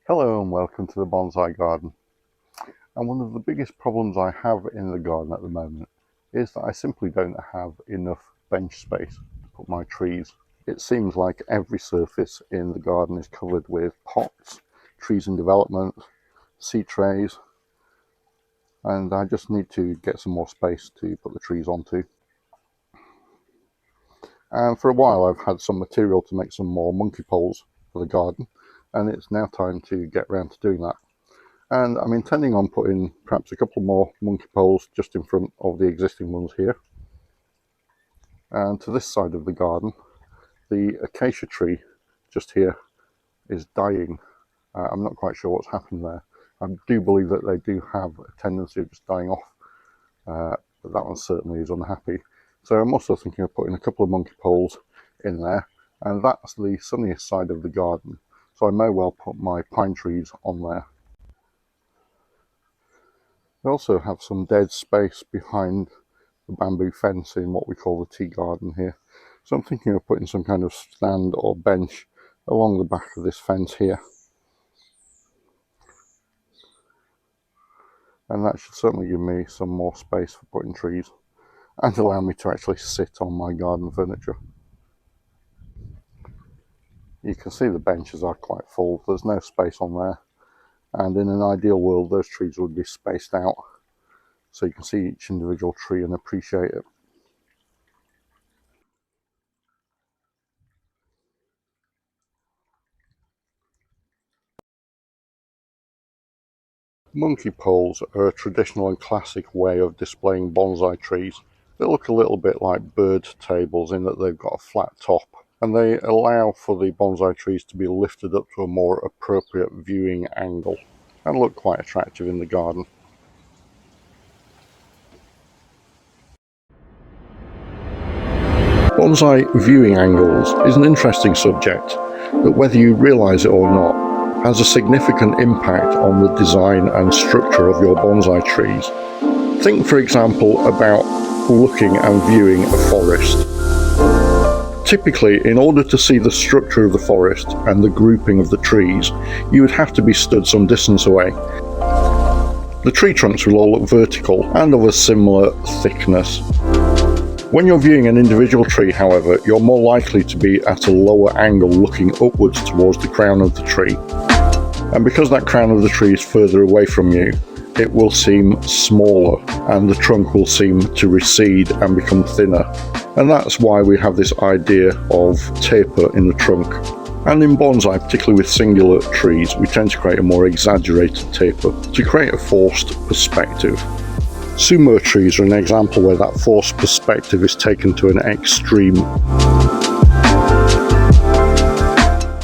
Hello and welcome to the Bonsai Garden. And one of the biggest problems I have in the garden at the moment is that I simply don't have enough bench space to put my trees. It seems like every surface in the garden is covered with pots, trees in development, seed trays, and I just need to get some more space to put the trees onto. And for a while I've had some material to make some more monkey poles for the garden, and it's now time to get around to doing that. And I'm intending on putting perhaps a couple more monkey poles just in front of the existing ones here. And to this side of the garden, the acacia tree just here is dying. I'm not quite sure what's happened there. I do believe that they do have a tendency of just dying off, but that one certainly is unhappy. So I'm also thinking of putting a couple of monkey poles in there, and that's the sunniest side of the garden. So I may well put my pine trees on there. We also have some dead space behind the bamboo fence in what we call the tea garden here. So I'm thinking of putting some kind of stand or bench along the back of this fence here. And that should certainly give me some more space for putting trees and allow me to actually sit on my garden furniture. You can see the benches are quite full. There's no space on there. And in an ideal world, those trees would be spaced out so you can see each individual tree and appreciate it. Monkey poles are a traditional and classic way of displaying bonsai trees. They look a little bit like bird tables in that they've got a flat top, and they allow for the bonsai trees to be lifted up to a more appropriate viewing angle and look quite attractive in the garden. Bonsai viewing angles is an interesting subject that, whether you realise it or not, has a significant impact on the design and structure of your bonsai trees. Think, for example, about looking and viewing a forest. Typically, in order to see the structure of the forest and the grouping of the trees, you would have to be stood some distance away. The tree trunks will all look vertical and of a similar thickness. When you're viewing an individual tree, however, you're more likely to be at a lower angle looking upwards towards the crown of the tree. And because that crown of the tree is further away from you, it will seem smaller and the trunk will seem to recede and become thinner. And that's why we have this idea of taper in the trunk. And in bonsai, particularly with singular trees, we tend to create a more exaggerated taper to create a forced perspective. Sumo trees are an example where that forced perspective is taken to an extreme.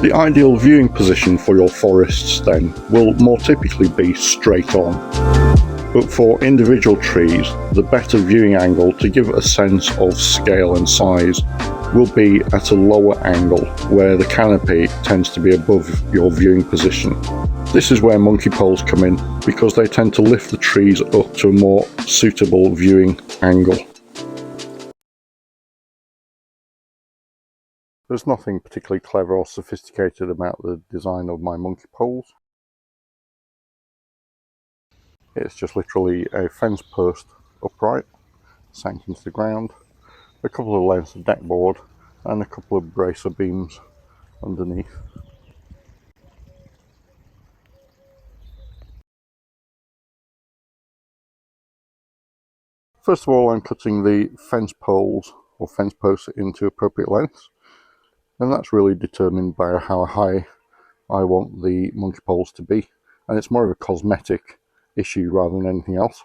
The ideal viewing position for your forests then will more typically be straight on. But for individual trees, the better viewing angle to give a sense of scale and size will be at a lower angle where the canopy tends to be above your viewing position. This is where monkey poles come in because they tend to lift the trees up to a more suitable viewing angle. There's nothing particularly clever or sophisticated about the design of my monkey poles. It's just literally a fence post upright, sank into the ground, a couple of lengths of deck board, and a couple of bracer beams underneath. First of all, I'm cutting the fence poles or fence posts into appropriate lengths, and that's really determined by how high I want the monkey poles to be, and it's more of a cosmetic issue rather than anything else.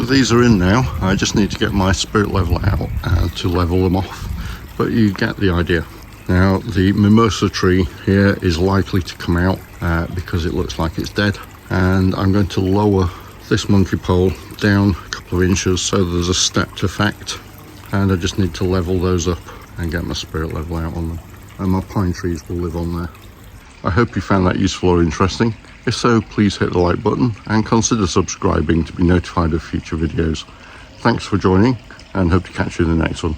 these are in now. I just need to get my spirit level out to level them off, but you get the idea. Now the mimosa tree here is likely to come out because it looks like it's dead, and I'm going to lower this monkey pole down a couple of inches so there's a stepped effect, and I just need to level those up and get my spirit level out on them, and my pine trees will live on there. I hope you found that useful or interesting. If so, please hit the like button and consider subscribing to be notified of future videos. Thanks for joining, and hope to catch you in the next one.